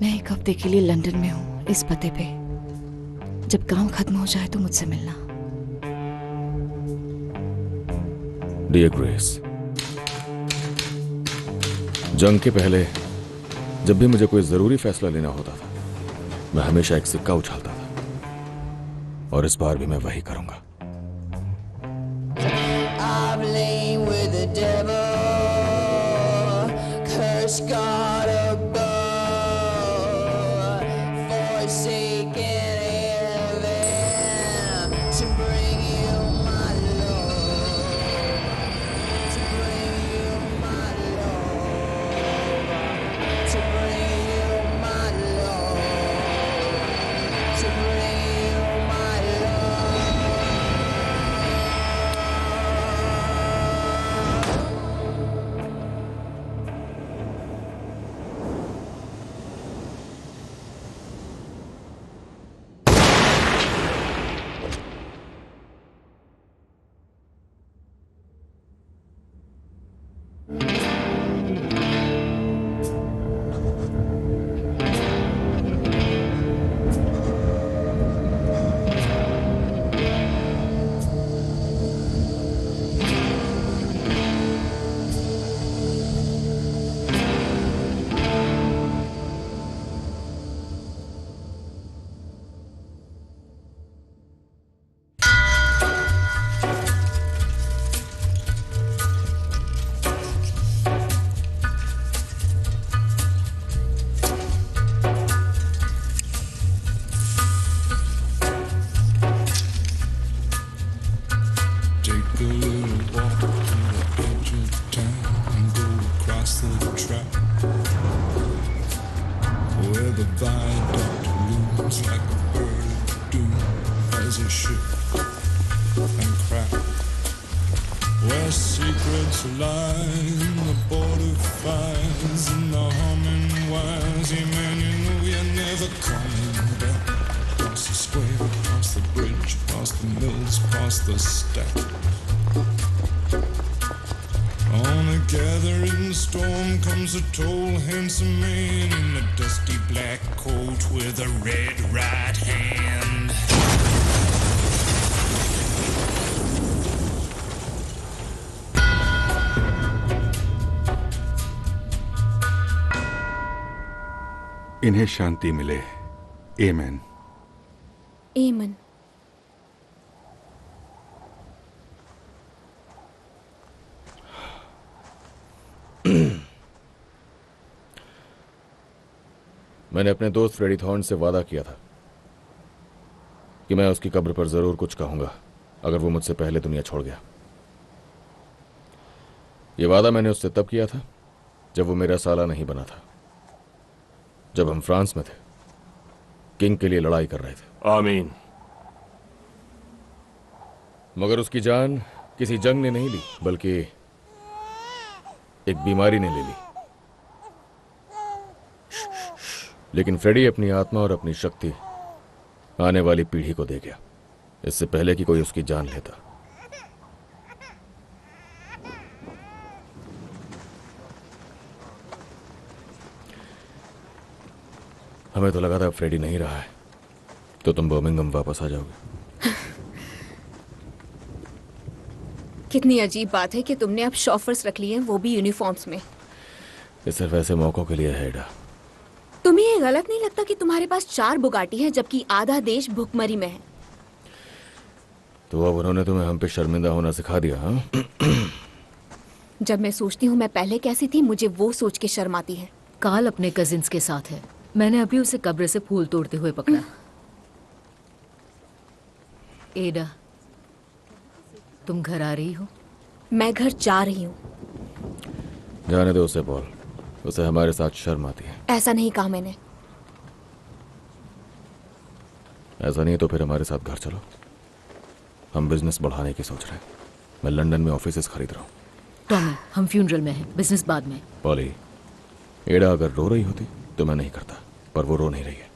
मैं एक हफ्ते के लिए लंदन में हूँ, इस पते पे। जब काम खत्म हो जाए तो मुझसे मिलना। डियर ग्रेस, जंग के पहले जब भी मुझे कोई जरूरी फैसला लेना होता था, मैं हमेशा एक सिक्का उछालता था, और इस बार भी मैं वही करूंगा। A tall, handsome man in a dusty black coat with a red right hand. इन्हें शांति मिले। आमीन। आमीन। मैंने अपने दोस्त फ्रेडी थॉर्न से वादा किया था कि मैं उसकी कब्र पर जरूर कुछ कहूंगा अगर वो मुझसे पहले दुनिया छोड़ गया। ये वादा मैंने उससे तब किया था जब वो मेरा साला नहीं बना था, जब हम फ्रांस में थे, किंग के लिए लड़ाई कर रहे थे। आमीन। मगर उसकी जान किसी जंग ने नहीं ली, बल्कि एक बीमारी ने ले ली। लेकिन फ्रेडी अपनी आत्मा और अपनी शक्ति आने वाली पीढ़ी को दे गया, इससे पहले कि कोई उसकी जान लेता। हमें तो लगा था अब फ्रेडी नहीं रहा है तो तुम बर्मिंघम वापस आ जाओगे। कितनी अजीब बात है कि तुमने अब शॉफर्स रख लिए हैं, वो भी यूनिफॉर्म्स में। ये सिर्फ ऐसे मौकों के लिए है एडा। तुम्हें ये गलत नहीं लगता कि तुम्हारे पास 4 बुगाटी है जबकि आधा देश भुखमरी में है? तो अब उन्होंने तुम्हें हम पे शर्मिंदा होना सिखा दिया, हाँ? जब मैं सोचती हूँ मैं पहले कैसी थी, मुझे वो सोच के शर्म आती है। काल अपने कजिन्स के साथ है। मैंने अभी उसे कब्र से फूल तोड़ते हुए पकड़ा। एडा, तुम घर आ रही हो? मैं घर जा रही हूँ। जाने दो उसे पॉल, उसे हमारे साथ शर्म आती है। ऐसा नहीं कहा मैंने। ऐसा नहीं तो फिर हमारे साथ घर चलो, हम बिजनेस बढ़ाने की सोच रहे हैं। मैं लंदन में ऑफिसेस खरीद रहा हूँ। टॉमी, हम फ्यूनरल में हैं, बिजनेस बाद में। पॉली, एडा अगर रो रही होती तो मैं नहीं करता, पर वो रो नहीं रही है।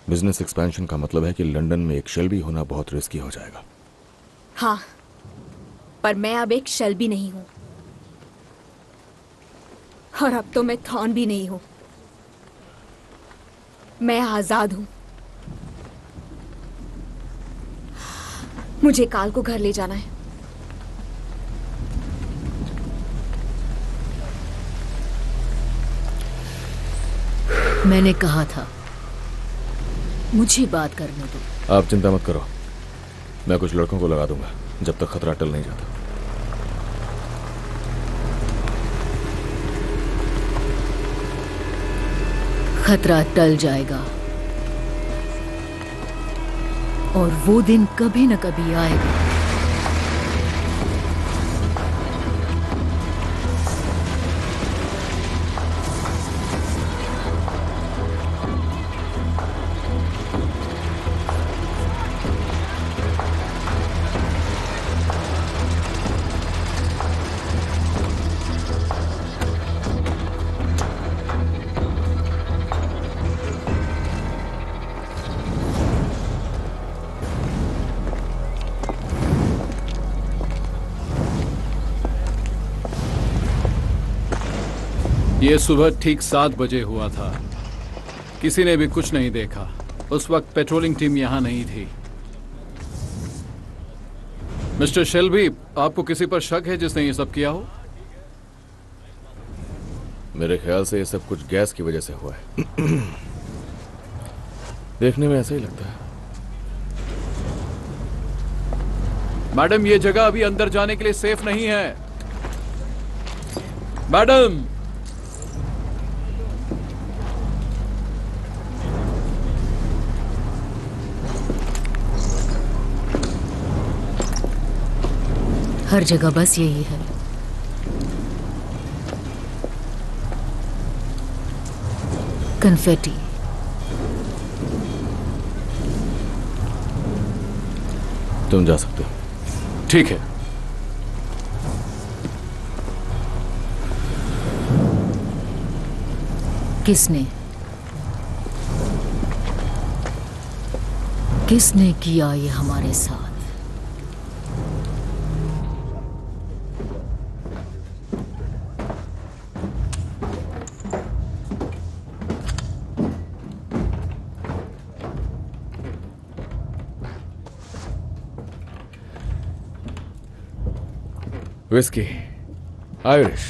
बिजनेस एक्सपेंशन का मतलब है कि लंदन में एक शेल्बी होना बहुत रिस्की हो जाएगा। हाँ, पर मैं अब एक शेल्बी नहीं हूँ, और अब तो मैं थॉर्न भी नहीं हूँ। मैं आजाद हूं। मुझे काल को घर ले जाना है। मैंने कहा था मुझे बात करने दो। आप चिंता मत करो, मैं कुछ लड़कों को लगा दूंगा जब तक खतरा टल नहीं जाता। खतरा टल जाएगा और वो दिन कभी न कभी आएगा। ये सुबह ठीक 7 बजे हुआ था। किसी ने भी कुछ नहीं देखा। उस वक्त पेट्रोलिंग टीम यहां नहीं थी। मिस्टर शेल्बी, आपको किसी पर शक है जिसने ये सब किया हो? मेरे ख्याल से ये सब कुछ गैस की वजह से हुआ है। देखने में ऐसा ही लगता है। मैडम, ये जगह अभी अंदर जाने के लिए सेफ नहीं है। मैडम, हर जगह बस यही है। कन्फेटी। तुम जा सकते हो। ठीक है। किसने किया ये हमारे साथ? Whisky, Irish.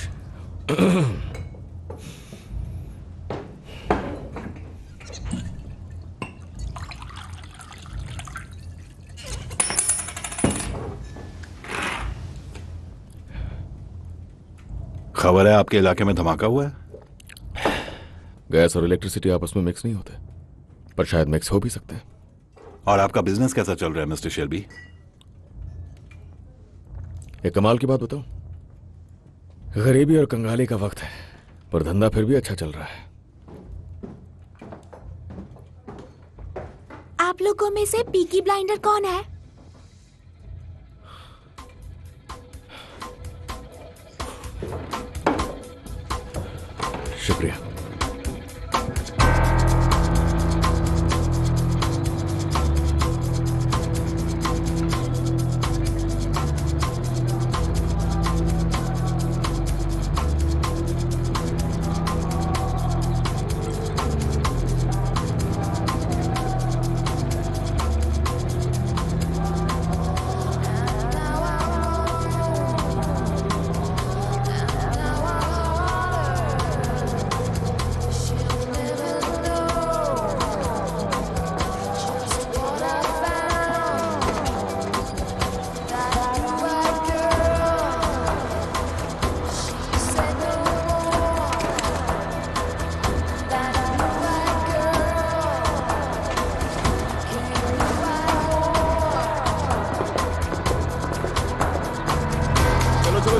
खबर है आपके इलाके में धमाका हुआ है। गैस और इलेक्ट्रिसिटी आपस में मिक्स नहीं होते, पर शायद मिक्स हो भी सकते हैं। और आपका बिजनेस कैसा चल रहा है मिस्टर शेल्बी? एक कमाल की बात बताऊं, गरीबी और कंगाली का वक्त है, पर धंधा फिर भी अच्छा चल रहा है। आप लोगों में से पीकी ब्लाइंडर कौन है? शुक्रिया।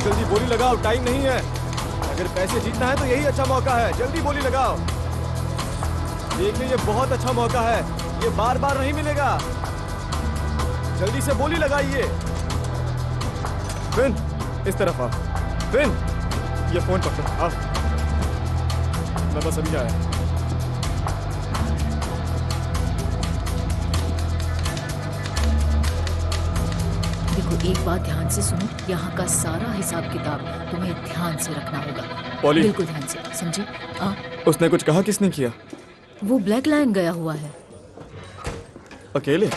जल्दी बोली लगाओ, टाइम नहीं है। अगर पैसे जीतना है तो यही अच्छा मौका है। जल्दी बोली लगाओ। देखिए, ये बहुत अच्छा मौका है, ये बार बार नहीं मिलेगा। जल्दी से बोली लगाइए। फिन, इस तरफ आ। फिन, ये फोन पकड़। आ, मैं बस अभी आया। देखो, एक बात ध्यान से सुनो, यहाँ का सारा हिसाब किताब तुम्हें ध्यान से रखना होगा। पॉली, बिल्कुल ध्यान से, समझे? उसने कुछ कहा? किसने किया? वो ब्लैक लायन गया हुआ है। अकेले?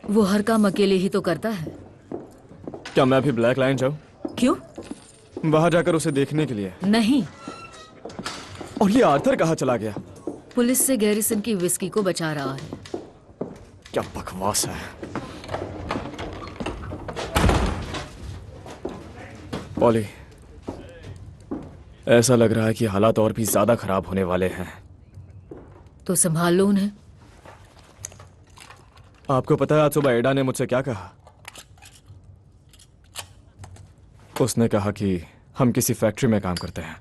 वो हर काम अकेले ही तो करता है। क्या मैं भी ब्लैक लाइन जाऊं? क्यों? वहां जाकर उसे देखने के लिए। नहीं, और ये आर्थर कहाँ चला गया? पुलिस से गैरिसन की विस्की को बचा रहा है। क्या बकवास है। पॉली, ऐसा लग रहा है कि हालात और भी ज्यादा खराब होने वाले हैं। तो संभाल लो उन्हें। आपको पता है आज सुबह एडा ने मुझसे क्या कहा? उसने कहा कि हम किसी फैक्ट्री में काम करते हैं,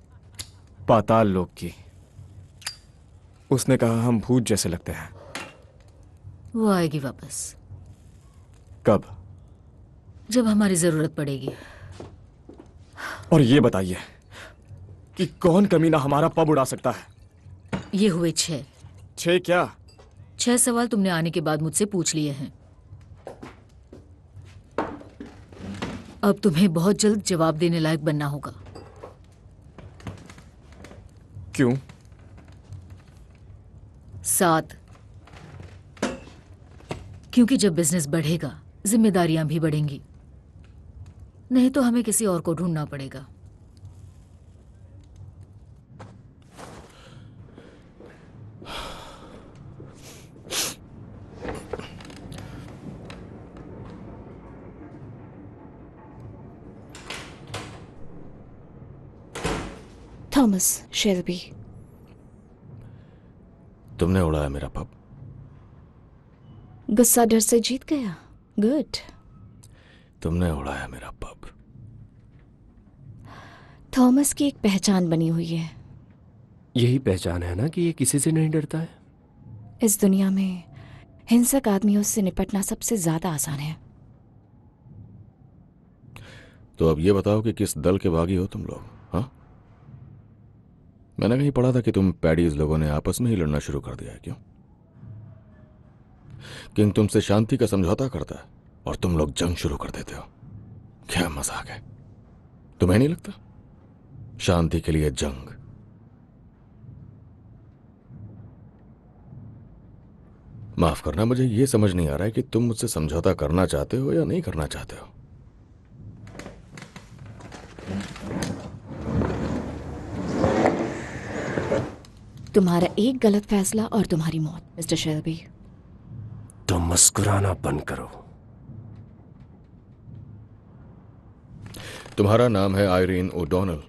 पाताल लोक की। उसने कहा हम भूत जैसे लगते हैं। वो आएगी वापस कब? जब हमारी जरूरत पड़ेगी। और ये बताइए कि कौन कमीना हमारा पब उड़ा सकता है? ये हुए 6। 6 क्या? 6 सवाल तुमने आने के बाद मुझसे पूछ लिए हैं। अब तुम्हें बहुत जल्द जवाब देने लायक बनना होगा। क्यों? 7, क्योंकि जब बिजनेस बढ़ेगा जिम्मेदारियां भी बढ़ेंगी। नहीं तो हमें किसी और को ढूंढना पड़ेगा। थॉमस शेल्बी, तुमने उड़ाया मेरा पब। गुस्सा डर से जीत गया। गुड। तुमने उड़ाया मेरा पब। थॉमस की एक पहचान बनी हुई है। यही पहचान है ना कि ये किसी से नहीं डरता है। इस दुनिया में हिंसक आदमियों से निपटना सबसे ज्यादा आसान है। तो अब ये बताओ कि किस दल के बागी हो तुम लोग? हाँ, मैंने कहीं पढ़ा था कि तुम पैडीज लोगों ने आपस में ही लड़ना शुरू कर दिया है। क्यों? किंग तुमसे शांति का समझौता करता है और तुम लोग जंग शुरू कर देते हो। क्या मजाक है? तुम्हें नहीं लगता शांति के लिए जंग? माफ करना, मुझे यह समझ नहीं आ रहा है कि तुम मुझसे समझौता करना चाहते हो या नहीं करना चाहते हो। तुम्हारा एक गलत फैसला और तुम्हारी मौत, मिस्टर शेल्बी। तो मुस्कुराना बंद करो। तुम्हारा नाम है आयरीन ओडोनल।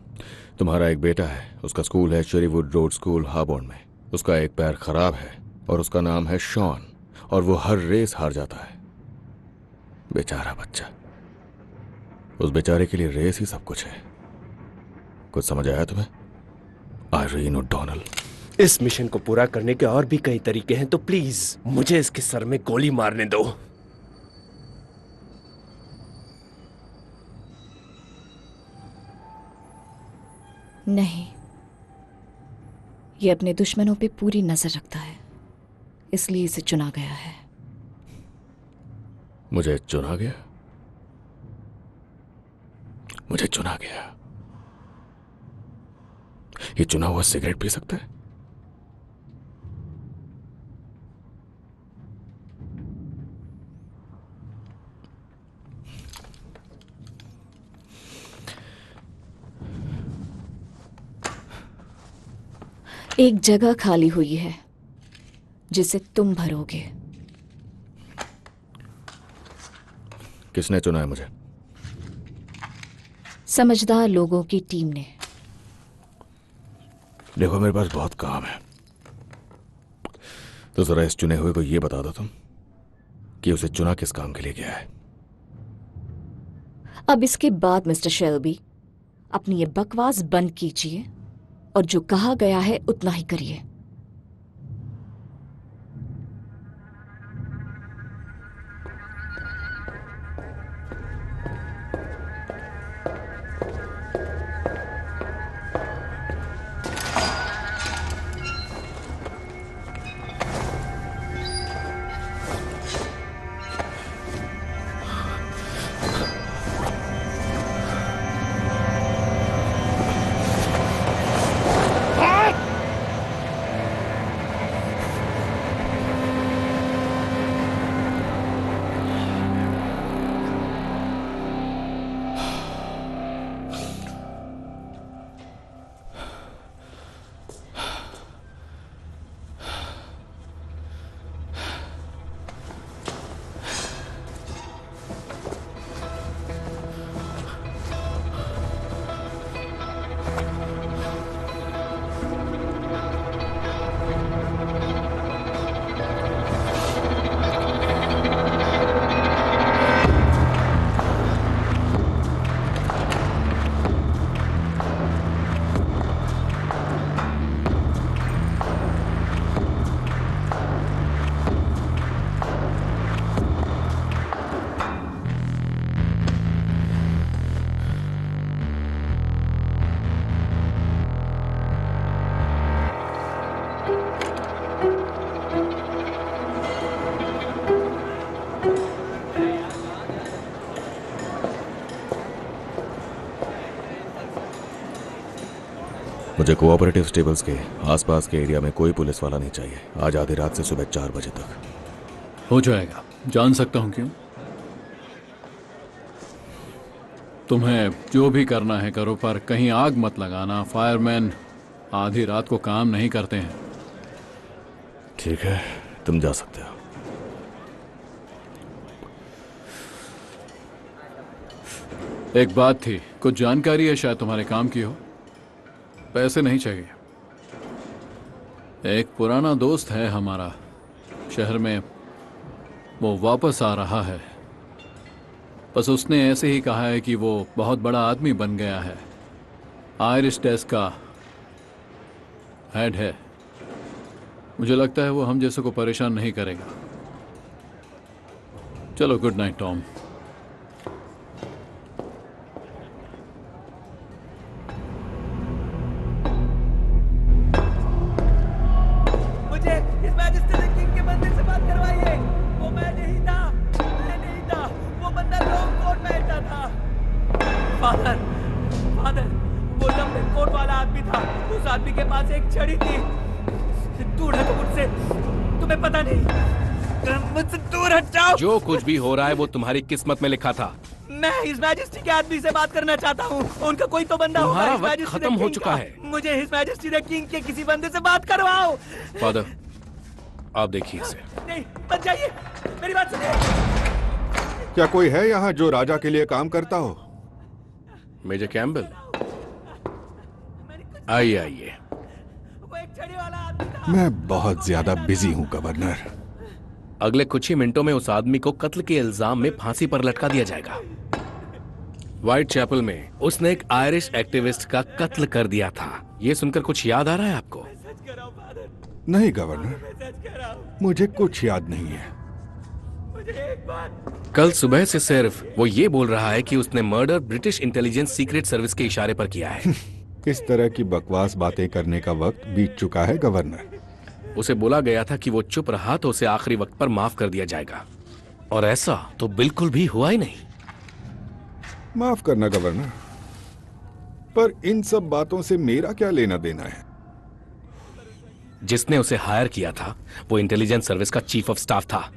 तुम्हारा एक बेटा है, उसका स्कूल है शेरीवुड रोड स्कूल हार्बोर्न में। उसका एक पैर खराब है और उसका नाम है शॉन, और वो हर रेस हार जाता है। बेचारा बच्चा। उस बेचारे के लिए रेस ही सब कुछ है। कुछ समझ आया तुम्हें? Irene O'Donnell. इस मिशन को पूरा करने के और भी कई तरीके हैं, तो प्लीज मुझे इसके सर में गोली मारने दो। नहीं, ये अपने दुश्मनों पे पूरी नजर रखता है, इसलिए इसे चुना गया है। मुझे चुना गया? मुझे चुना गया? ये चुना हुआ सिगरेट पी सकता है? एक जगह खाली हुई है जिसे तुम भरोगे। किसने चुना है मुझे? समझदार लोगों की टीम ने। देखो, मेरे पास बहुत काम है, तो जरा इस चुने हुए को यह बता दो तुम कि उसे चुना किस काम के लिए गया है। अब इसके बाद मिस्टर शेल्बी, अपनी ये बकवास बंद कीजिए और जो कहा गया है उतना ही करिए। मुझे कोऑपरेटिव स्टेबल्स के आसपास के एरिया में कोई पुलिस वाला नहीं चाहिए आज आधी रात से सुबह 4 बजे तक। हो जाएगा। जान सकता हूं क्यों? तुम्हें जो भी करना है करो, पर कहीं आग मत लगाना। फायरमैन आधी रात को काम नहीं करते हैं। ठीक है, तुम जा सकते हो। एक बात थी, कुछ जानकारी है, शायद तुम्हारे काम की हो। पैसे नहीं चाहिए। एक पुराना दोस्त है हमारा शहर में, वो वापस आ रहा है। बस उसने ऐसे ही कहा है कि वो बहुत बड़ा आदमी बन गया है, आयरिश डेस्क का हेड है। मुझे लगता है वो हम जैसे को परेशान नहीं करेगा। चलो, गुड नाइट टॉम। मुझे इस मैजिस्ट्रेट किंग के मंदिर से बात करवाइए। वो मैं नहीं था, वो बंदा लॉन्ग कोट पहनता था। फादर, वो लंबे कोट वाला आदमी था। उस आदमी के पास एक छड़ी थी। दूर हटो मुझसे, तुम्हें पता नहीं। मुझसे दूर हट जाओ। जो कुछ भी हो रहा है वो तुम्हारी किस्मत में लिखा था। मैं हिज मैजेस्टी के आदमी से बात करना चाहता हूँ। उनका कोई तो बंदा होगा। तुम्हारा हिज वक्त मैजेस्टी खत्म द हो किंग चुका का। है। मुझे हिज मैजेस्टी द किंग के किसी बंदे से बात करवाओ। फादर, आप देखिए इसे। नहीं, मत जाइए, मेरी बात सुनिए। क्या कोई है यहाँ जो राजा के लिए काम करता हो? मेजर कैम्बल, आइए आइए। वो एक छड़ी वाला आदमी था। मैं बहुत ज्यादा बिजी हूँ गवर्नर। अगले कुछ ही मिनटों में उस आदमी को कत्ल के इल्जाम में फांसी पर लटका दिया जाएगा। व्हाइट चैपल में उसने एक आयरिश एक्टिविस्ट का कत्ल कर दिया था। ये सुनकर कुछ याद आ रहा है आपको? नहीं गवर्नर, मुझे कुछ याद नहीं है। कल सुबह से सिर्फ वो ये बोल रहा है कि उसने murder British intelligence secret service के इशारे पर किया है। इस तरह की बकवास बातें करने का वक्त बीत चुका है गवर्नर। उसे बोला गया था कि वो चुप रहा तो उसे आखिरी वक्त पर माफ कर दिया जाएगा, और ऐसा तो बिल्कुल भी हुआ ही नहीं। माफ करना गवर्नर, पर इन सब बातों से मेरा क्या लेना देना है? जिसने उसे हायर किया था वो इंटेलिजेंस सर्विस का चीफ ऑफ स्टाफ था,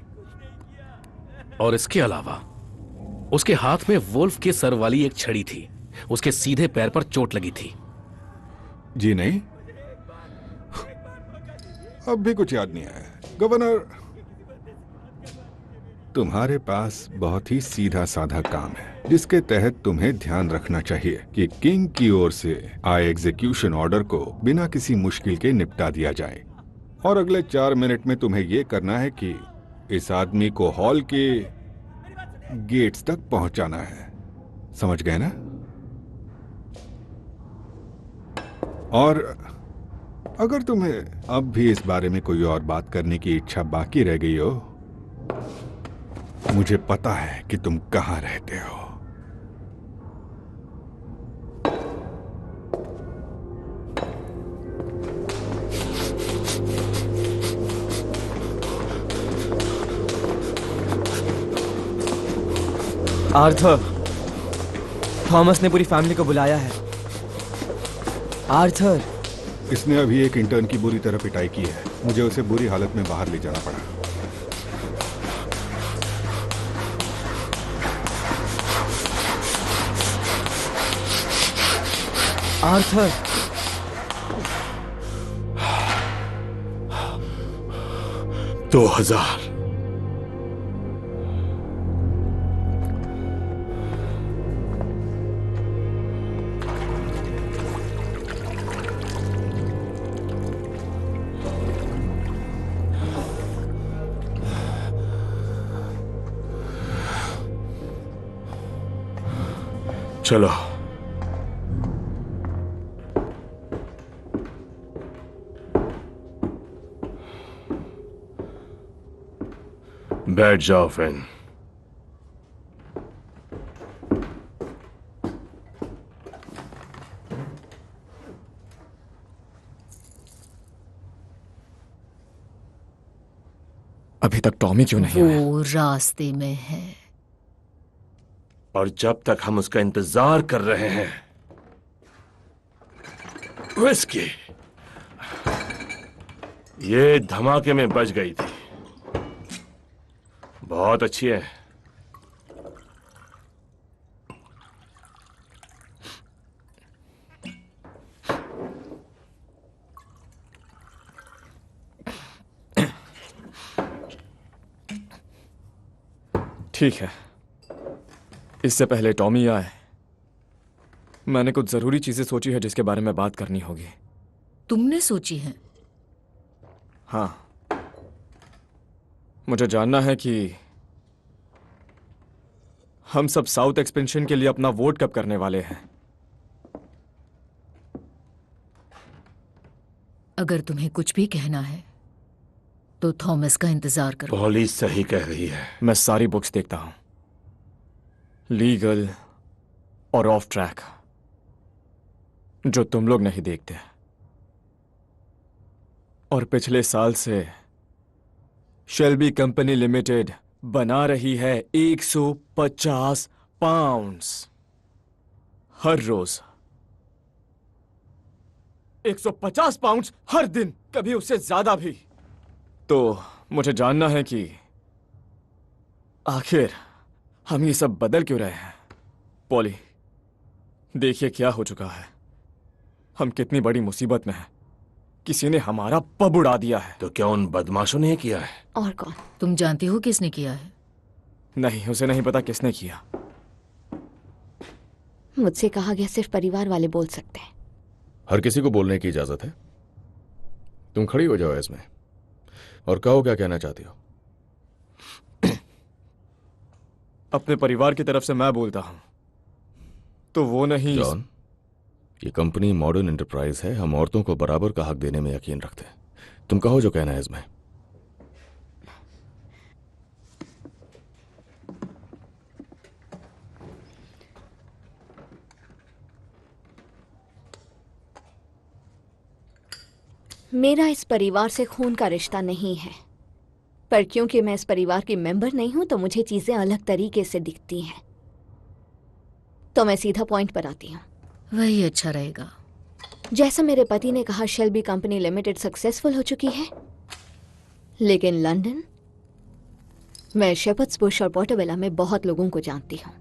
और इसके अलावा उसके हाथ में वुल्फ के सर वाली एक छड़ी थी। उसके सीधे पैर पर चोट लगी थी। जी नहीं, अब भी कुछ याद नहीं आया गवर्नर। तुम्हारे पास बहुत ही सीधा साधा काम है जिसके तहत तुम्हें ध्यान रखना चाहिए कि किंग की ओर से आए एग्जीक्यूशन ऑर्डर को बिना किसी मुश्किल के निपटा दिया जाए, और अगले 4 मिनट में तुम्हें यह करना है कि इस आदमी को हॉल के गेट्स तक पहुंचाना है। समझ गए ना? और अगर तुम्हें अब भी इस बारे में कोई और बात करने की इच्छा बाकी रह गई हो, मुझे पता है कि तुम कहां रहते हो। आर्थर, थॉमस ने पूरी फैमिली को बुलाया है। आर्थर, इसने अभी एक इंटर्न की बुरी तरह पिटाई की है। मुझे उसे बुरी हालत में बाहर ले जाना पड़ा। आर्थर, 2000। चलो, बैठ जाओ फैन। अभी तक टॉमी क्यों नहीं आया? वो रास्ते में है। और जब तक हम उसका इंतजार कर रहे हैं विस्की ये धमाके में बच गई थी। बहुत अच्छी है। ठीक है, इससे पहले टॉमी आए, मैंने कुछ जरूरी चीजें सोची है जिसके बारे में बात करनी होगी। तुमने सोची है? हाँ, मुझे जानना है कि हम सब साउथ एक्सपेंशन के लिए अपना वोट कब करने वाले हैं। अगर तुम्हें कुछ भी कहना है तो थॉमस का इंतजार करो। पॉली सही कह रही है। मैं सारी बुक्स देखता हूं, लीगल और ऑफ ट्रैक, जो तुम लोग नहीं देखते। और पिछले साल से शेल्बी कंपनी लिमिटेड बना रही है 150 पाउंड्स हर रोज। 150 पाउंड्स हर दिन, कभी उससे ज्यादा भी। तो मुझे जानना है कि आखिर हम ये सब बदल क्यों रहे हैं। पॉली, देखिए क्या हो चुका है। हम कितनी बड़ी मुसीबत में हैं। किसी ने हमारा पब उड़ा दिया है। तो क्या उन बदमाशों ने किया है? और कौन? तुम जानती हो किसने किया है? नहीं, उसे नहीं पता किसने किया। मुझसे कहा गया सिर्फ परिवार वाले बोल सकते हैं। हर किसी को बोलने की इजाजत है। तुम खड़ी हो जाओ इसमें और कहो क्या कहना चाहती हो। अपने परिवार की तरफ से मैं बोलता हूं तो वो नहीं। जॉन, ये कंपनी मॉडर्न एंटरप्राइज है। हम औरतों को बराबर का हक देने में यकीन रखते हैं। तुम कहो जो कहना है इसमें। मेरा इस परिवार से खून का रिश्ता नहीं है, पर क्योंकि मैं इस परिवार की मेंबर नहीं हूं तो मुझे चीजें अलग तरीके से दिखती हैं। तो मैं सीधा पॉइंट पर आती हूं। वही अच्छा रहेगा। जैसा मेरे पति ने कहा, शेल्बी कंपनी लिमिटेड सक्सेसफुल हो चुकी है, लेकिन लंदन, मैं शेपर्ड्स बुश और पोर्टोबेला में बहुत लोगों को जानती हूं।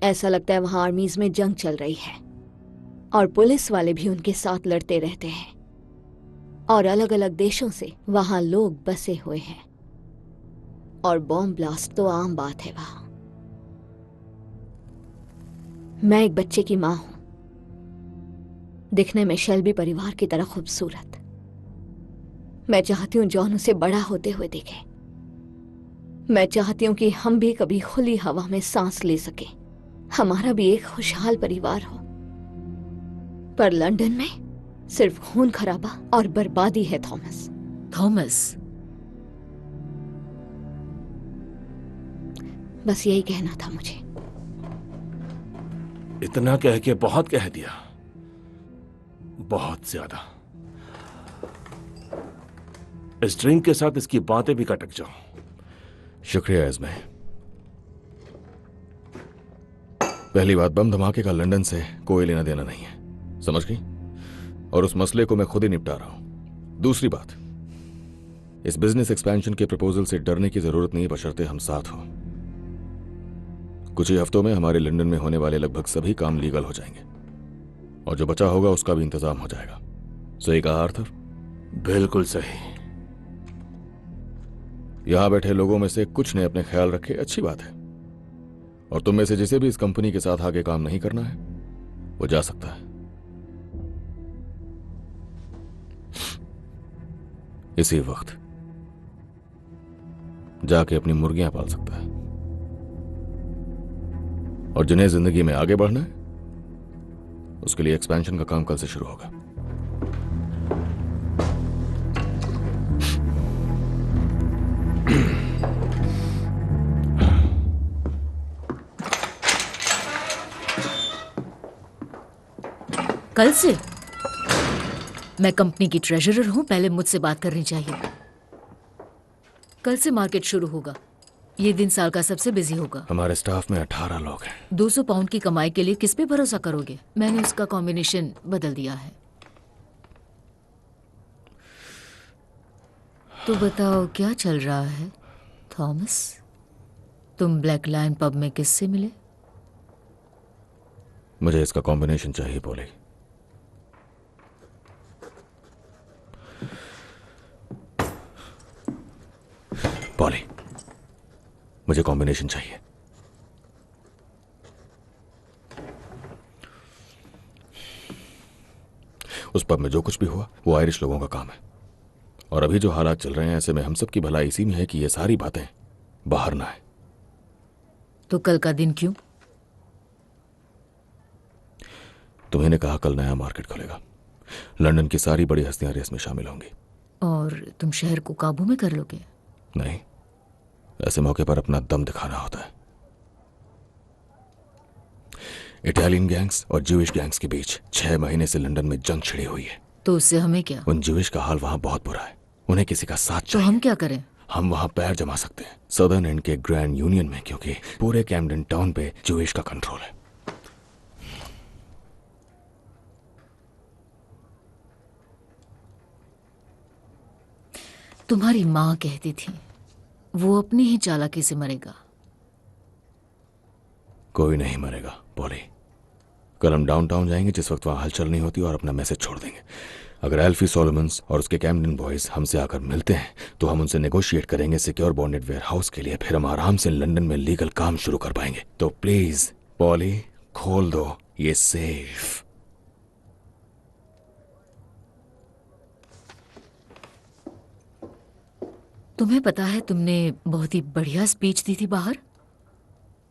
ऐसा लगता है वहां आर्मीज में जंग चल रही है और पुलिस वाले भी उनके साथ लड़ते रहते हैं। और अलग अलग देशों से वहां लोग बसे हुए हैं और बॉम्ब ब्लास्ट तो आम बात है वहां। मैं एक बच्चे की मां हूं, दिखने में शेल्बी परिवार की तरह खूबसूरत। मैं चाहती हूं जॉन उसे बड़ा होते हुए देखे। मैं चाहती हूं कि हम भी कभी खुली हवा में सांस ले सके, हमारा भी एक खुशहाल परिवार हो। पर लंदन में सिर्फ खून खराबा और बर्बादी है। थॉमस बस यही कहना था मुझे। इतना कह के बहुत कह दिया, बहुत ज्यादा। इस ड्रिंक के साथ इसकी बातें भी कटक जाओ। शुक्रिया इस्मे। पहली बात, बम धमाके का लंदन से कोई लेना देना नहीं है, समझ गई? और उस मसले को मैं खुद ही निपटा रहा हूं। दूसरी बात, इस बिजनेस एक्सपेंशन के प्रपोजल से डरने की जरूरत नहीं, बशर्ते हम साथ हो। कुछ ही हफ्तों में हमारे लंदन में होने वाले लगभग सभी काम लीगल हो जाएंगे और जो बचा होगा उसका भी इंतजाम हो जाएगा। सही कहा आर्थर? बिल्कुल सही। यहां बैठे लोगों में से कुछ ने अपने ख्याल रखे, अच्छी बात है। और तुम में से जिसे भी इस कंपनी के साथ आगे काम नहीं करना है वो जा सकता है। इसी वक्त जाके अपनी मुर्गियां पाल सकता है। और जिन्हें जिंदगी में आगे बढ़ना है उसके लिए एक्सपेंशन का काम कल से शुरू होगा। कल से? मैं कंपनी की ट्रेजरर हूं, पहले मुझसे बात करनी चाहिए। कल से मार्केट शुरू होगा। ये दिन साल का सबसे बिजी होगा। हमारे स्टाफ में 18 लोग हैं। 200 पाउंड की कमाई के लिए किस पे भरोसा करोगे? मैंने उसका कॉम्बिनेशन बदल दिया है। तो बताओ क्या चल रहा है थॉमस? तुम ब्लैक लायन पब में किससे मिले? मुझे इसका कॉम्बिनेशन चाहिए पॉली। पॉली, मुझे कॉम्बिनेशन चाहिए। उस पब में जो कुछ भी हुआ वो आयरिश लोगों का काम है, और अभी जो हालात चल रहे हैं ऐसे में हम सब की भलाई इसी में है कि ये सारी बातें बाहर ना आए। तो कल का दिन क्यों? तुम्हें ने कहा कल नया मार्केट खुलेगा, लंदन की सारी बड़ी हस्तियां रेस में शामिल होंगी। और तुम शहर को काबू में कर लोगे? नहीं, ऐसे मौके पर अपना दम दिखाना होता है। इटालियन गैंग्स और ज्यूइश गैंग्स के बीच 6 महीने से लंदन में जंग छिड़ी हुई है। तो उससे हमें क्या? उन ज्यूइश का हाल वहां बहुत बुरा है, उन्हें किसी का साथ तो चाहिए। हम क्या करें? हम वहां पैर जमा सकते हैं सदर्न एंड के ग्रैंड यूनियन में, क्योंकि पूरे कैम्पडन टाउन पे ज्यूइश का कंट्रोल है। तुम्हारी माँ कहती थी वो अपनी ही चालाकी से मरेगा। कोई नहीं मरेगा पॉली। कल हम डाउनटाउन जाएंगे जिस वक्त वहां हलचल नहीं होती और अपना मैसेज छोड़ देंगे। अगर एल्फी सोलोमन्स और उसके कैम्पडन बॉयज हमसे आकर मिलते हैं तो हम उनसे नेगोशिएट करेंगे सिक्योर बॉन्डेड वेयर हाउस के लिए, फिर हम आराम से लंदन में लीगल काम शुरू कर पाएंगे। तो प्लीज पॉली, खोल दो ये सेफ। तुम्हें पता है तुमने बहुत ही बढ़िया स्पीच दी थी बाहर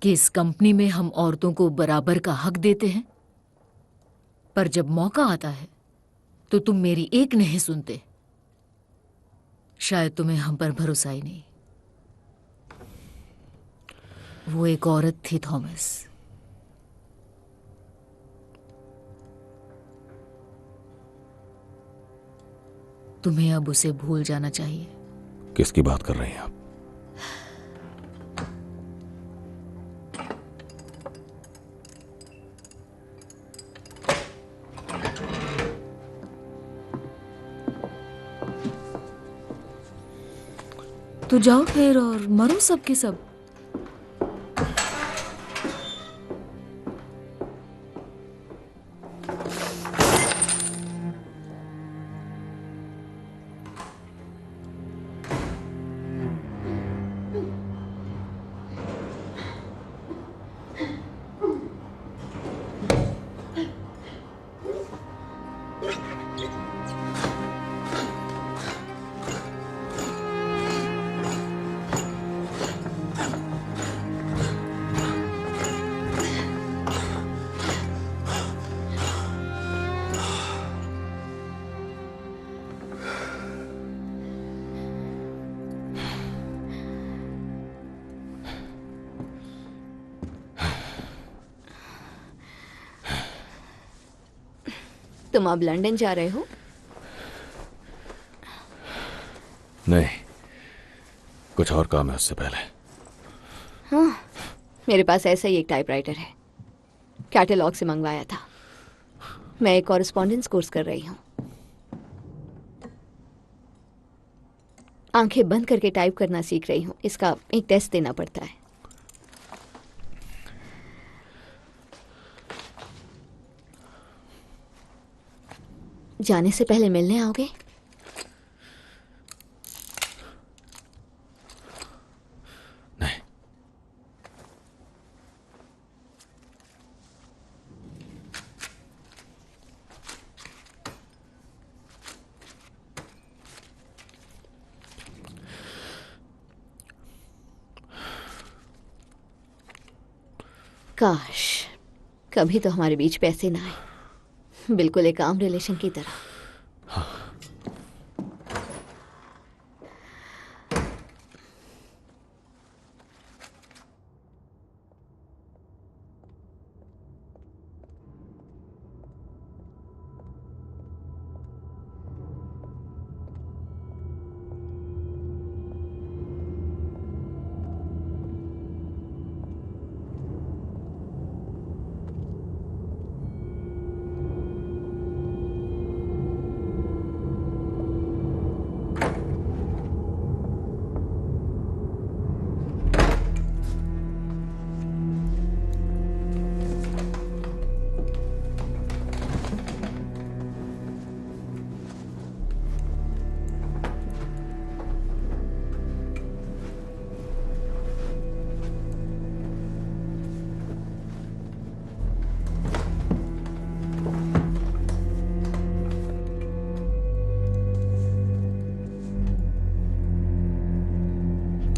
कि इस कंपनी में हम औरतों को बराबर का हक देते हैं, पर जब मौका आता है तो तुम मेरी एक नहीं सुनते। शायद तुम्हें हम पर भरोसा ही नहीं। वो एक औरत थी थॉमस। तुम्हें अब उसे भूल जाना चाहिए। किसकी बात कर रही हैं आप? तो जाओ फिर और मरो सब के सब। तुम अब लंदन जा रहे हो? नहीं, कुछ और काम है उससे पहले। हाँ, मेरे पास ऐसा ही एक टाइपराइटर है, कैटलॉग से मंगवाया था। मैं एक कॉरेस्पॉन्डेंस कोर्स कर रही हूँ। आंखें बंद करके टाइप करना सीख रही हूँ। इसका एक टेस्ट देना पड़ता है। जाने से पहले मिलने आओगे? नहीं। काश कभी तो हमारे बीच पैसे ना आए, बिल्कुल एक आम रिलेशन की तरह।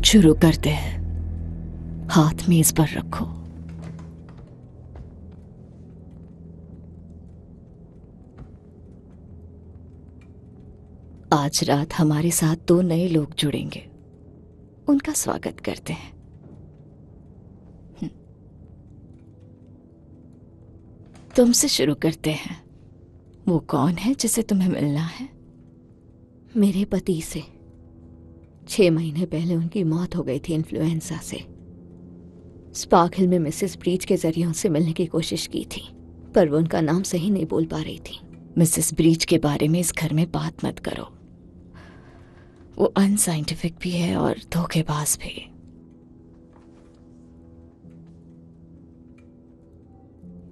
शुरू करते हैं। हाथ मेज पर रखो। आज रात हमारे साथ 2 नए लोग जुड़ेंगे। उनका स्वागत करते हैं। तुमसे शुरू करते हैं। वो कौन है जिसे तुम्हें मिलना है? मेरे पति से। 6 महीने पहले उनकी मौत हो गई थी इन्फ्लुएंजा से। स्पार्क हिल में मिसेस ब्रीच के जरिए उनसे मिलने की कोशिश की थी, पर वो उनका नाम सही नहीं बोल पा रही थी। मिसेस ब्रीच के बारे में इस घर में बात मत करो। वो अनसाइंटिफिक भी है और धोखेबाज भी।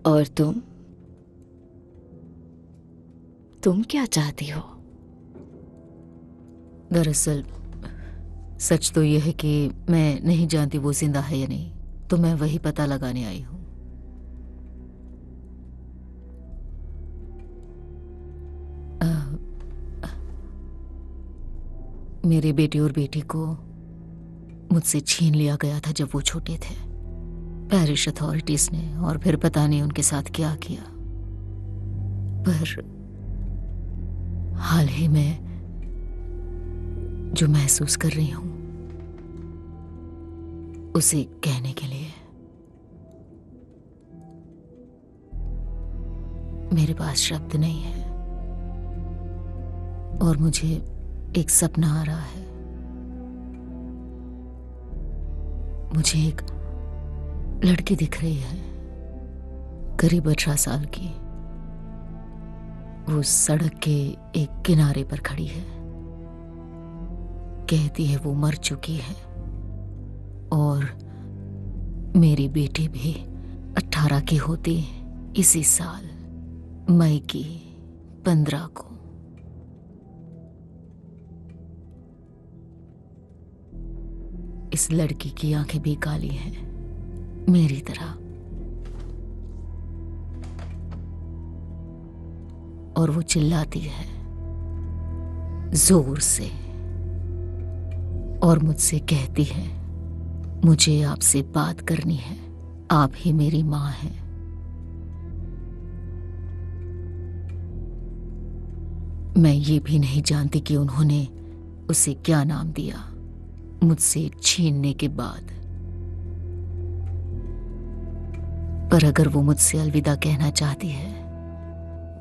और तुम क्या चाहती हो? दरअसल सच तो यह है कि मैं नहीं जानती वो जिंदा है या नहीं, तो मैं वही पता लगाने आई हूं। मेरे बेटे और बेटी को मुझसे छीन लिया गया था जब वो छोटे थे, पैरिश अथॉरिटीज ने, और फिर पता नहीं उनके साथ क्या किया। पर हाल ही में जो महसूस कर रही हूं उसे कहने के लिए मेरे पास शब्द नहीं है। और मुझे एक सपना आ रहा है। मुझे एक लड़की दिख रही है, करीब 18 साल की। वो सड़क के एक किनारे पर खड़ी है। कहती है वो मर चुकी है और मेरी बेटी भी 18 की होती इसी साल मई की 15 को। इस लड़की की आंखें भी काली हैं, मेरी तरह, और वो चिल्लाती है जोर से और मुझसे कहती है मुझे आपसे बात करनी है, आप ही मेरी मां हैं। मैं ये भी नहीं जानती कि उन्होंने उसे क्या नाम दिया मुझसे छीनने के बाद। पर अगर वो मुझसे अलविदा कहना चाहती है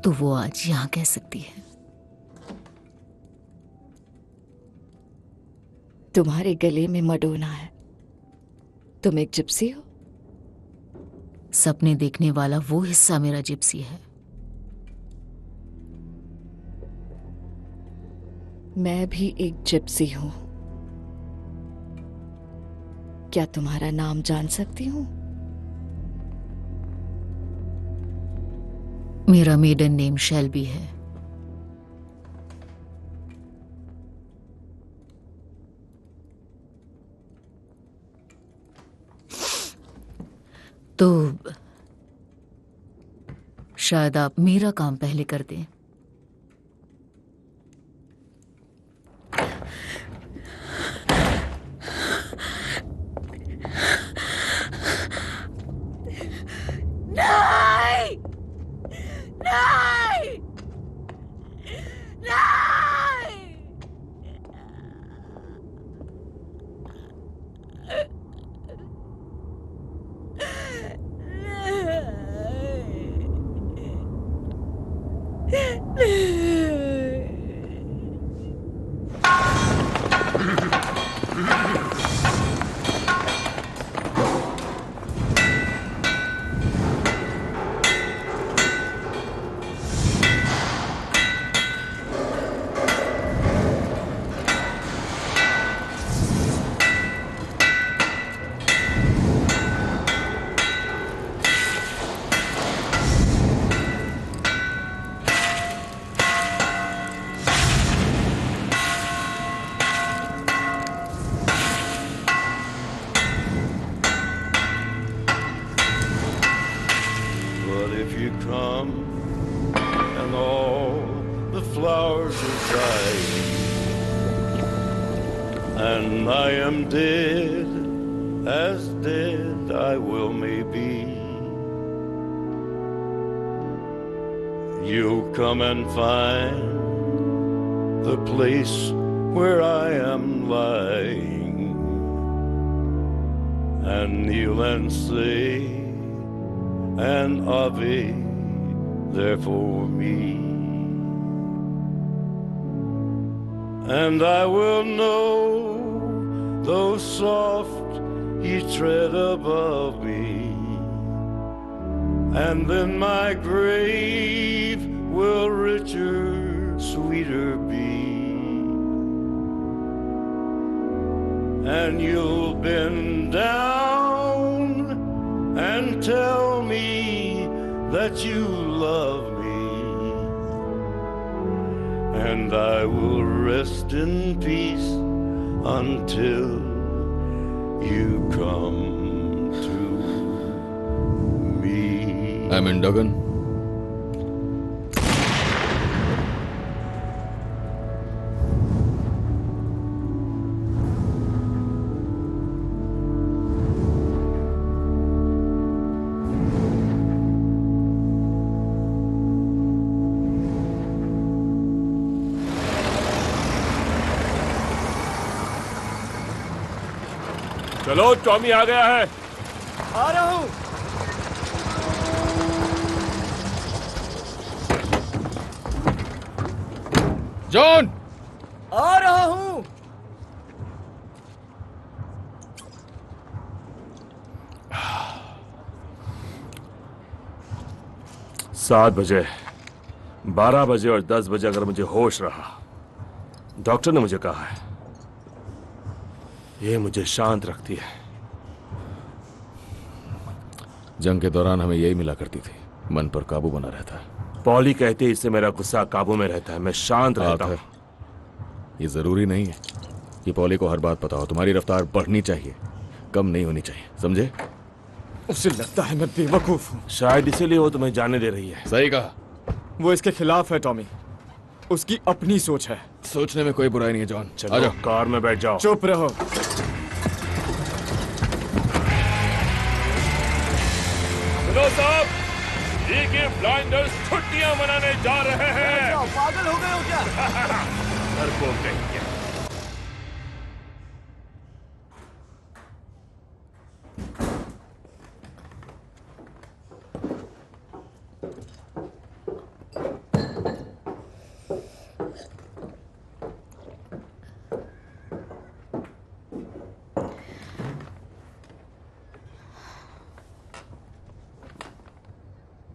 तो वो आज यहां कह सकती है। तुम्हारे गले में मडोना है। तुम एक जिप्सी हो? सपने देखने वाला वो हिस्सा मेरा जिप्सी है। मैं भी एक जिप्सी हूं। क्या तुम्हारा नाम जान सकती हूं? मेरा मेडन नेम शेल्बी है। तो शायद आप मेरा काम पहले कर दें। नहीं! नहीं! But if you come and all the flowers are dying, and I am dead, as dead I will may be. You'll come and find the place where I am lying, and kneel and say an Ave there for me. And I will know, though soft ye tread above me, and then my grave will richer, sweeter be. And you'll bend down and tell me that you love me, and I will rest in peace until you come to me. I'm in Duggan. चलो, Tommy आ गया है। आ रहा हूं। John, आ रहा हूं। 7 बजे, 12 बजे और 10 बजे अगर मुझे होश रहा, डॉक्टर ने मुझे कहा है, ये मुझे शांत रखती है। जंग के दौरान हमें यही मिला करती थी, मन पर काबू बना रहता है। पॉली कहती है इससे मेरा गुस्सा काबू में रहता है, मैं शांत रहता हूं। ये जरूरी नहीं है कि पॉली को हर बात पता हो। तुम्हारी रफ्तार बढ़नी चाहिए, कम नहीं होनी चाहिए, समझे? उसे लगता है मैं बेवकूफ हूँ। शायद इसीलिए वो तुम्हें जाने दे रही है। सही कहा। वो इसके खिलाफ है टॉमी, उसकी अपनी सोच है। सोचने में कोई बुराई नहीं है जॉन। चलो, आ जाओ, कार में बैठ जाओ। चुप रहो। सुनो साहब, ये ब्लाइंडर्स छुट्टियां मनाने जा रहे हैं। पागल हो गए हो क्या? डरपोक कहेंगे।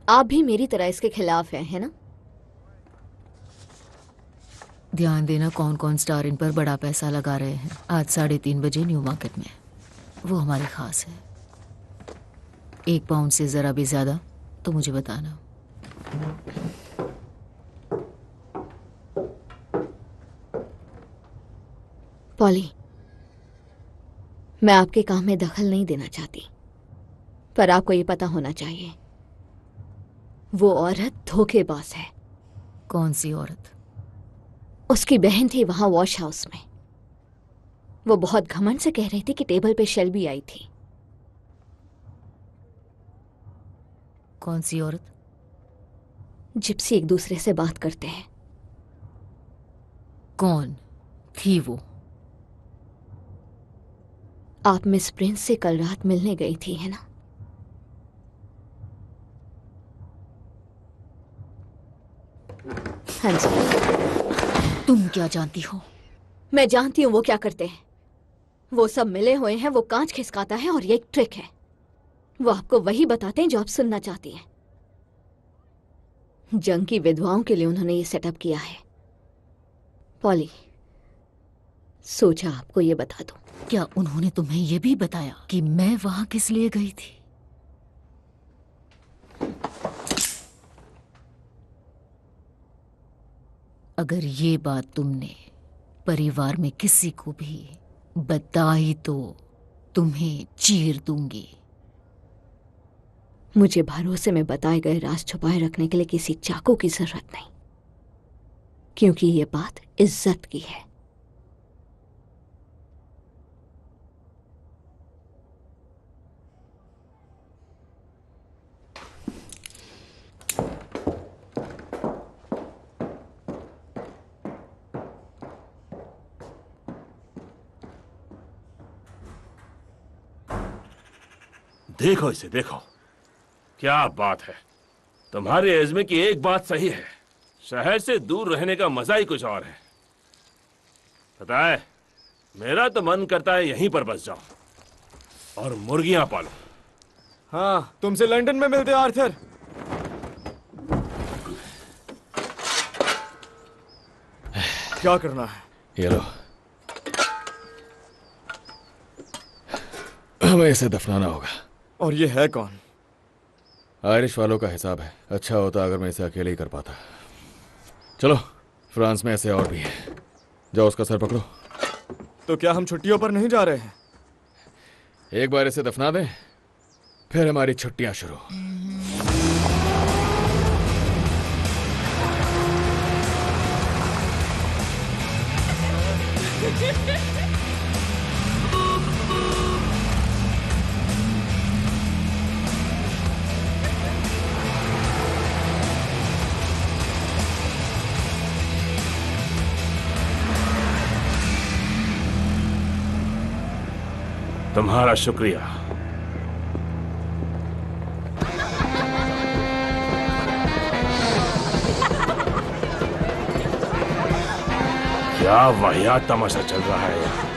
आप भी मेरी तरह इसके खिलाफ हैं, है ना? ध्यान देना कौन कौन स्टार इन पर बड़ा पैसा लगा रहे हैं। आज 3:30 बजे न्यू मार्केट में, वो हमारे खास है। 1 पाउंड से जरा भी ज्यादा तो मुझे बताना। पॉली, मैं आपके काम में दखल नहीं देना चाहती, पर आपको ये पता होना चाहिए, वो औरत धोखेबाज है। कौन सी औरत? उसकी बहन थी वहां वॉश हाउस में। वो बहुत घमंड से कह रही थी कि टेबल पे शेल्बी आई थी। कौन सी औरत? जिप्सी एक दूसरे से बात करते हैं। कौन थी वो? आप मिस प्रिंस से कल रात मिलने गई थी, है ना? हाँ जी। तुम क्या जानती हो? मैं जानती हूँ वो क्या करते हैं। वो सब मिले हुए हैं, वो कांच खिसकाता है और ये एक ट्रिक है। वो आपको वही बताते हैं जो आप सुनना चाहती हैं। जंग की विधवाओं के लिए उन्होंने ये सेटअप किया है। पॉली, सोचा आपको ये बता दूं। क्या उन्होंने तुम्हें ये भी बताया कि मैं वहां किस लिए गई थी? अगर ये बात तुमने परिवार में किसी को भी बताई तो तुम्हें चीर दूंगी। मुझे भरोसे में बताए गए राज छुपाए रखने के लिए किसी चाकू की जरूरत नहीं, क्योंकि ये बात इज्जत की है। देखो इसे, देखो क्या बात है। तुम्हारे एज में की एक बात सही है, शहर से दूर रहने का मजा ही कुछ और है। पता है, मेरा तो मन करता है यहीं पर बस जाऊं और मुर्गियां पालूं। हाँ, तुमसे लंदन में मिलते आर्थर। क्या करना है? ये लो, हमें इसे दफनाना होगा। और ये है कौन? आयरिश वालों का हिसाब है। अच्छा होता अगर मैं इसे अकेले ही कर पाता। चलो, फ्रांस में ऐसे और भी है। जाओ उसका सर पकड़ो। तो क्या हम छुट्टियों पर नहीं जा रहे हैं? एक बार इसे दफना दें, फिर हमारी छुट्टियां शुरू। तुम्हारा शुक्रिया। क्या वाहियात तमाशा चल रहा है यहाँ।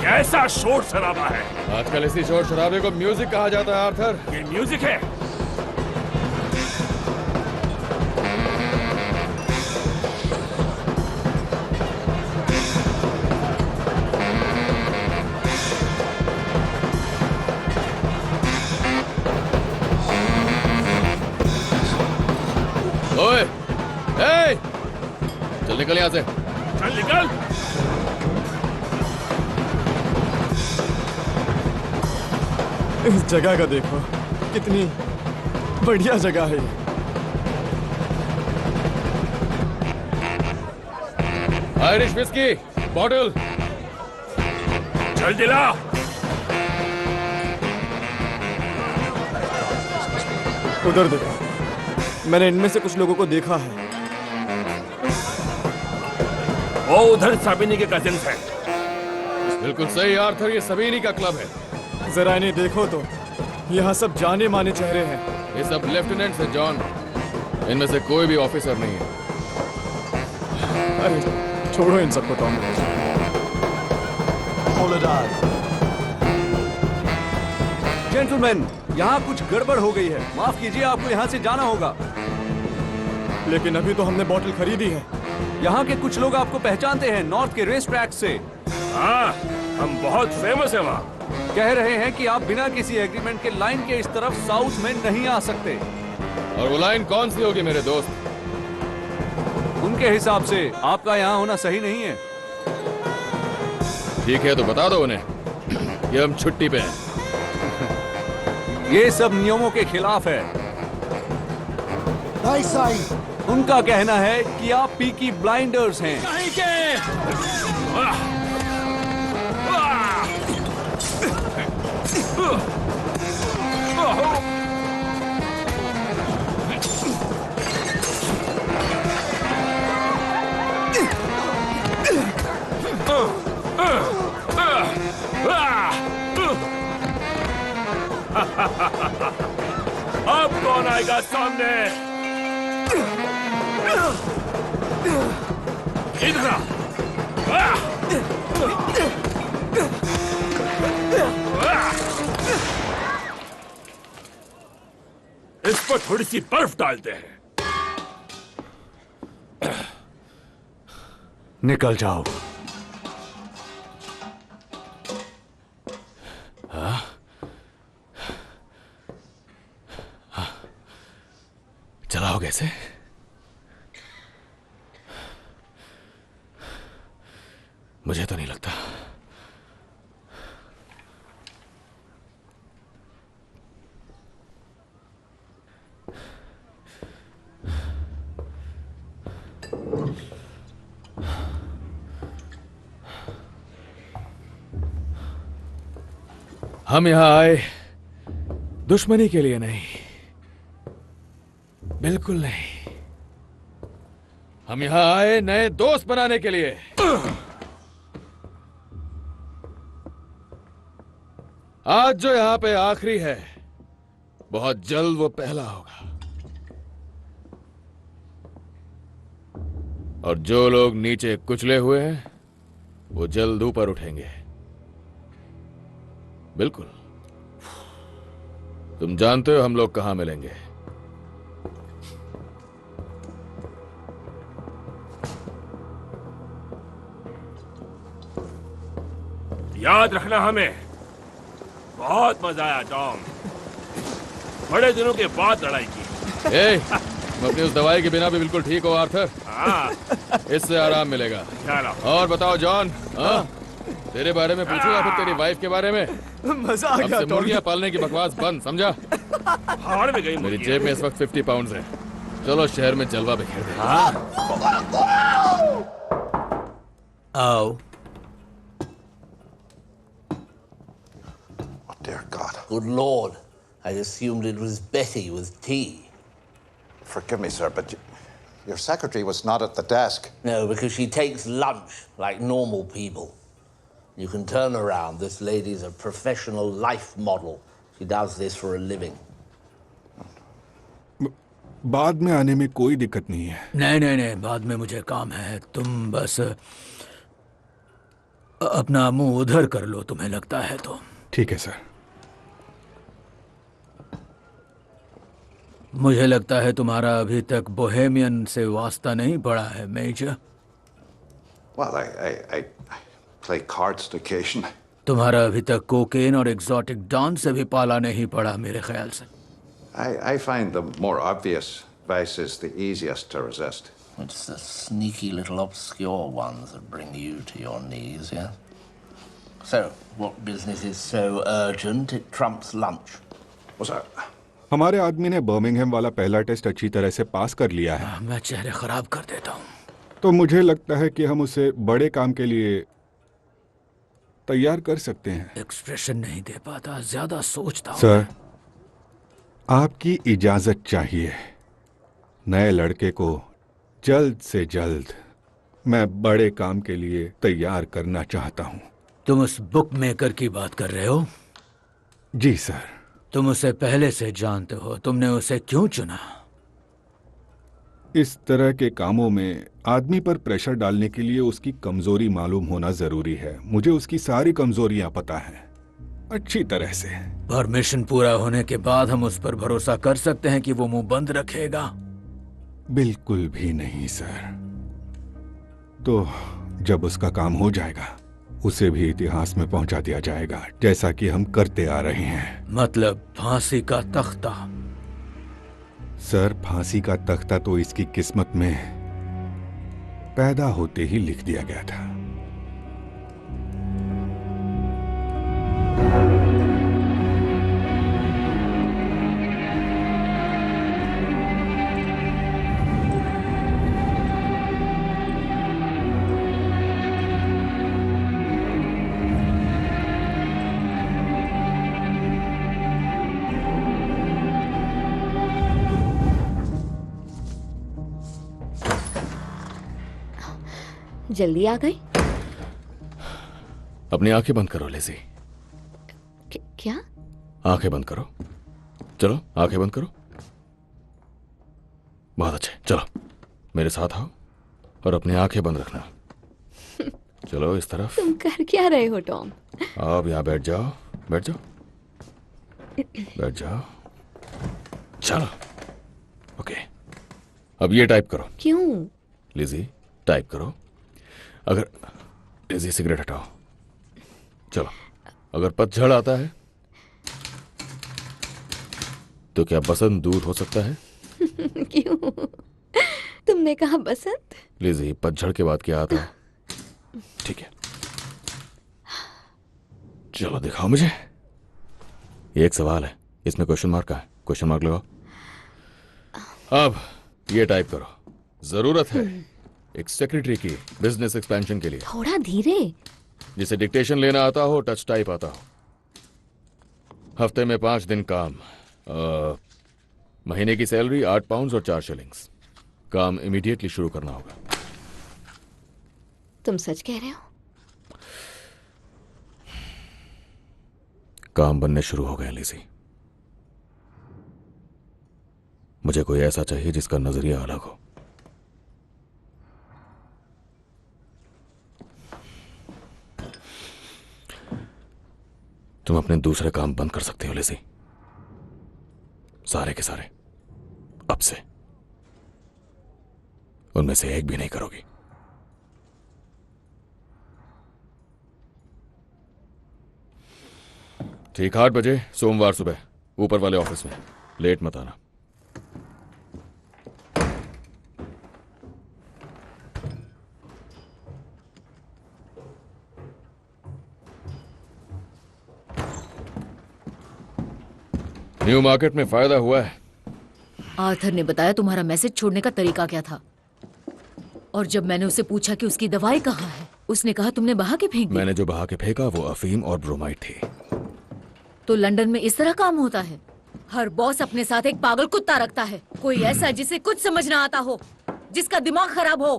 कैसा शोर शराबा है। आजकल इसी शोर शराबे को म्यूजिक कहा जाता है आर्थर। ये म्यूजिक है? ओए, ए, चल निकल यहाँ से। चल निकल। इस जगह का देखो, कितनी बढ़िया जगह है। आयरिश विस्की बॉटल चल दिला। उधर देखो, मैंने इनमें से कुछ लोगों को देखा है। वो उधर साबिनी के कजिन्स हैं। बिल्कुल सही आर्थर, ये सबीनी का क्लब है। जरा इन्हें देखो तो, यहाँ सब जाने माने चेहरे हैं। ये सब लेफ्टिनेंट्स हैं जॉन, इनमें से कोई भी ऑफिसर नहीं है। अरे छोड़ो इन सबको टॉम। जेंटलमैन, यहाँ कुछ गड़बड़ हो गई है। माफ कीजिए, आपको यहाँ से जाना होगा। लेकिन अभी तो हमने बोतल खरीदी है। यहाँ के कुछ लोग आपको पहचानते हैं, नॉर्थ के रेस ट्रैक से। हाँ, हम बहुत फेमस है वहाँ। कह रहे हैं कि आप बिना किसी एग्रीमेंट के लाइन के इस तरफ साउथ में नहीं आ सकते। और वो लाइन कौन सी होगी मेरे दोस्त? उनके हिसाब से आपका यहाँ होना सही नहीं है। ठीक है, तो बता दो उन्हें कि हम छुट्टी पे हैं। ये सब नियमों के खिलाफ है। उनका कहना है कि आप पीकी ब्लाइंडर्स हैं। नहीं के। अब कौन आएगा सामने? इधर आ। इस पर थोड़ी सी बर्फ डालते हैं। निकल जाओ। चलाओ कैसे? मुझे तो नहीं लगता। हम यहां आए दुश्मनी के लिए नहीं, बिल्कुल नहीं। हम यहां आए नए दोस्त बनाने के लिए। आज जो यहां पे आखिरी है, बहुत जल्द वो पहला होगा। और जो लोग नीचे कुचले हुए हैं, वो जल्द ऊपर उठेंगे। बिल्कुल। तुम जानते हो हम लोग कहां मिलेंगे। याद रखना हमें। बहुत मजा आया टॉम, बड़े दिनों के बाद लड़ाई की। ए, तुम अपनी उस दवाई के बिना भी बिल्कुल ठीक हो आर्थर। हाँ। इससे आराम मिलेगा। और बताओ जॉन, हाँ? तेरे बारे में पूछूंगा, फिर तेरी वाइफ के बारे में। मजा आ गया। अब से मुर्गियां पालने की बकवास बंद, समझा? हार में गई मेरी जेब में इस वक्त 50 पाउंड है। चलो शहर में जलवा बिखेर दे। आओ। Dear God. Good Lord, I assumed it was Betty with tea. Forgive me, sir, but your secretary was not at the desk. No, because she takes lunch like normal people. You can turn around. This lady's a professional life model. She does this for a living. बाद में आने में कोई दिक्कत नहीं है। नहीं, बाद में मुझे काम है। तुम बस अपना मुंह उधर कर लो, तुम्हें लगता है तो। ठीक है सर। मुझे लगता है तुम्हारा अभी तक बोहेमियन से वास्ता नहीं पड़ा है, major. Well, I play cards occasionally. तुम्हारा अभी तक कोकेन और एग्जॉटिक डॉन से भी पाला नहीं पड़ा, मेरे ख्याल से। I find the more obvious vices the easiest to resist. It's the sneaky little obscure ones that bring you to your knees, yeah? So, what business is so urgent it trumps lunch? What's that? हमारे आदमी ने Birmingham वाला पहला test अच्छी तरह से पास कर लिया है। मैं चेहरे खराब कर देता हूँ। तो मुझे लगता है कि हम उसे बड़े काम के लिए तैयार कर सकते हैं। एक्सप्रेशन नहीं दे पाता, ज्यादा सोचता हूँ। सर, आपकी इजाजत चाहिए। नए लड़के को जल्द से जल्द मैं बड़े काम के लिए तैयार करना चाहता हूँ। तुम उस बुक मेकर की बात कर रहे हो? जी सर। तुम उसे पहले से जानते हो, तुमने उसे क्यों चुना? इस तरह के कामों में आदमी पर प्रेशर डालने के लिए उसकी कमजोरी मालूम होना जरूरी है। मुझे उसकी सारी कमजोरियां पता हैं, अच्छी तरह से। परमिशन पूरा होने के बाद हम उस पर भरोसा कर सकते हैं कि वो मुंह बंद रखेगा? बिल्कुल भी नहीं सर। तो जब उसका काम हो जाएगा, उसे भी इतिहास में पहुंचा दिया जाएगा, जैसा कि हम करते आ रहे हैं। मतलब फांसी का तख्ता? सर, फांसी का तख्ता तो इसकी किस्मत में पैदा होते ही लिख दिया गया था। जल्दी आ गई? अपनी आंखें बंद करो लेज़ी। क्या? आंखें बंद करो। चलो आंखें बंद करो। बहुत अच्छे, चलो मेरे साथ आओ और अपनी आंखें बंद रखना। चलो इस तरफ। तुम कर क्या रहे हो टॉम? आप यहाँ बैठ जाओ, बैठ जाओ, बैठ जाओ। चलो ओके, अब ये टाइप करो। क्यों? लिज़ी टाइप करो। अगर लिज़ी सिगरेट हटाओ। चलो, अगर पतझड़ आता है तो क्या बसंत दूर हो सकता है? क्यों? तुमने कहा बसंत? लिज़ी, पतझड़ के बाद क्या आता है? ठीक है, चलो दिखाओ मुझे। ये एक सवाल है, इसमें क्वेश्चन मार्क का है। क्वेश्चन मार्क लगाओ। अब ये टाइप करो। जरूरत है एक सेक्रेटरी की बिजनेस एक्सपेंशन के लिए। थोड़ा धीरे। जिसे डिक्टेशन लेना आता हो, टच टाइप आता हो। हफ्ते में 5 दिन काम, महीने की सैलरी 8 पाउंड और 4 शिलिंग्स। काम इमीडिएटली शुरू करना होगा। तुम सच कह रहे हो? काम बनने शुरू हो गए लिज़ी। मुझे कोई ऐसा चाहिए जिसका नजरिया अलग हो। तुम अपने दूसरे काम बंद कर सकते हो लिज़ी, सारे के सारे, अब से। उनमें से एक भी नहीं करोगी। ठीक 8 बजे सोमवार सुबह ऊपर वाले ऑफिस में। लेट मत आना। न्यू मार्केट में फायदा हुआ है। आर्थर ने बताया तुम्हारा मैसेज छोड़ने का तरीका क्या था, और जब मैंने उसे पूछा कि उसकी दवाई कहाँ है, उसने कहा तुमने बहा के फेंक दी। मैंने जो बहा के फेंका वो अफीम और ब्रोमाइड थी। तो लंदन में इस तरह काम होता है? हर बॉस अपने साथ एक पागल कुत्ता रखता है, कोई ऐसा जिसे कुछ समझ ना आता हो, जिसका दिमाग खराब हो।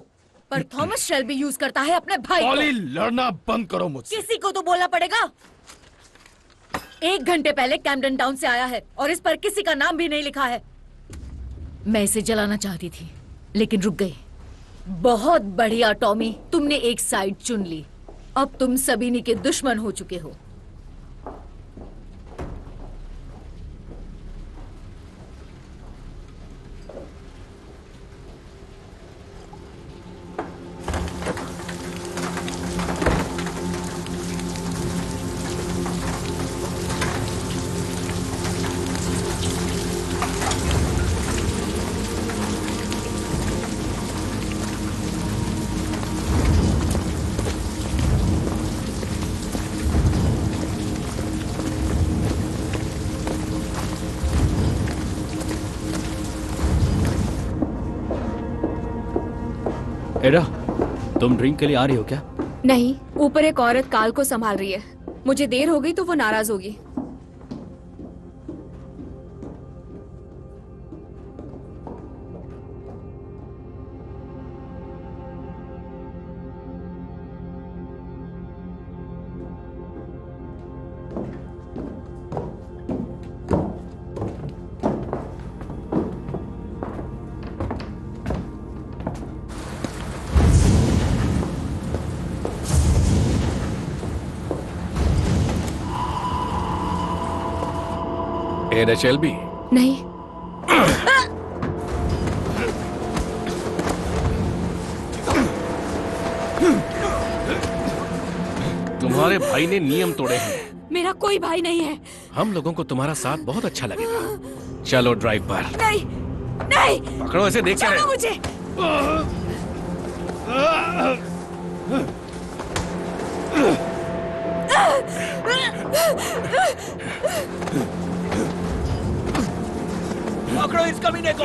पर थॉमस शेल्बी यूज करता है अपने भाई को। पॉली, लड़ना बंद करो मुझसे। किसी को तो बोलना पड़ेगा। 1 घंटे पहले कैम्पडन टाउन से आया है और इस पर किसी का नाम भी नहीं लिखा है। मैं इसे जलाना चाहती थी लेकिन रुक गई। बहुत बढ़िया टॉमी, तुमने एक साइड चुन ली। अब तुम सबीनी के दुश्मन हो चुके हो। एडा, तुम ड्रिंक के लिए आ रही हो क्या? नहीं, ऊपर एक औरत काल को संभाल रही है। मुझे देर हो गई तो वो नाराज होगी। एडा शेल्बी? नहीं। तुम्हारे भाई ने नियम तोड़े हैं। मेरा कोई भाई नहीं है। हम लोगों को तुम्हारा साथ बहुत अच्छा लगेगा। चलो ड्राइव पर। नहीं, नहीं। पकड़ो ऐसे, देख क्या रहे हो? मुझे। पकड़ो इस कमीने को।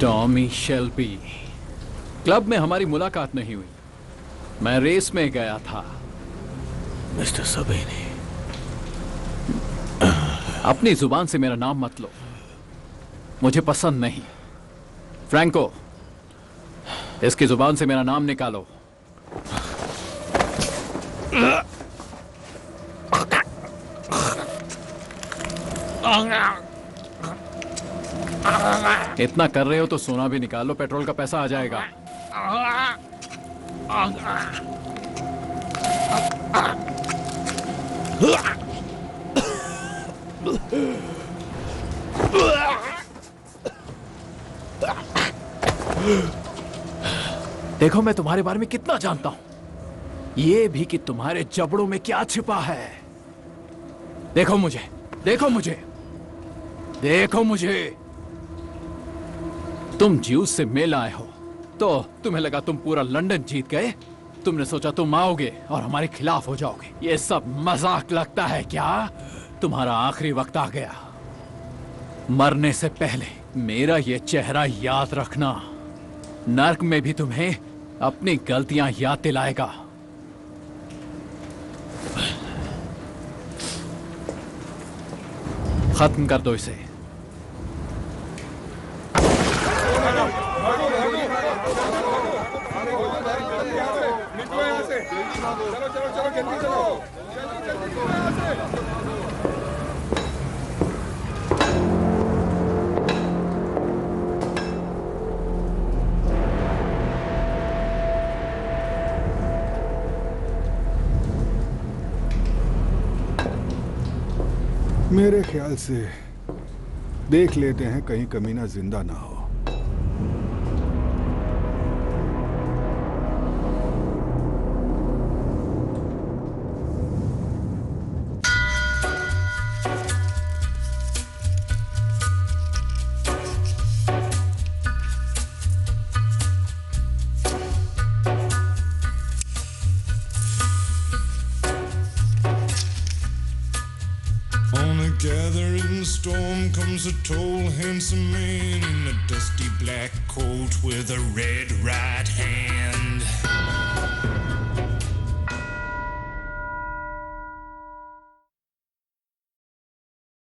टॉमी शेल्बी, क्लब में हमारी मुलाकात नहीं हुई। मैं रेस में गया था। मिस्टर सबीनी, अपनी जुबान से मेरा नाम मत लो, मुझे पसंद नहीं। फ्रैंको, इसकी जुबान से मेरा नाम निकालो। इतना कर रहे हो तो सोना भी निकालो, पेट्रोल का पैसा आ जाएगा। देखो मैं तुम्हारे बारे में कितना जानता हूं, ये भी कि तुम्हारे जबड़ों में क्या छिपा है। देखो मुझे, देखो मुझे। देखो मुझे। तुम ज्यूस से मेल आए हो तो तुम्हें लगा तुम पूरा लंदन जीत गए। तुमने सोचा तुम आओगे और हमारे खिलाफ हो जाओगे। ये सब मजाक लगता है क्या? तुम्हारा आखिरी वक्त आ गया। मरने से पहले मेरा ये चेहरा याद रखना। नर्क में भी तुम्हें अपनी गलतियां याद दिलाएगा। खत्म कर दो इसे। मेरे ख्याल से देख लेते हैं कहीं कमीना जिंदा ना हो। On a gathering storm comes a tall, handsome man in a dusty black coat with a red right hand.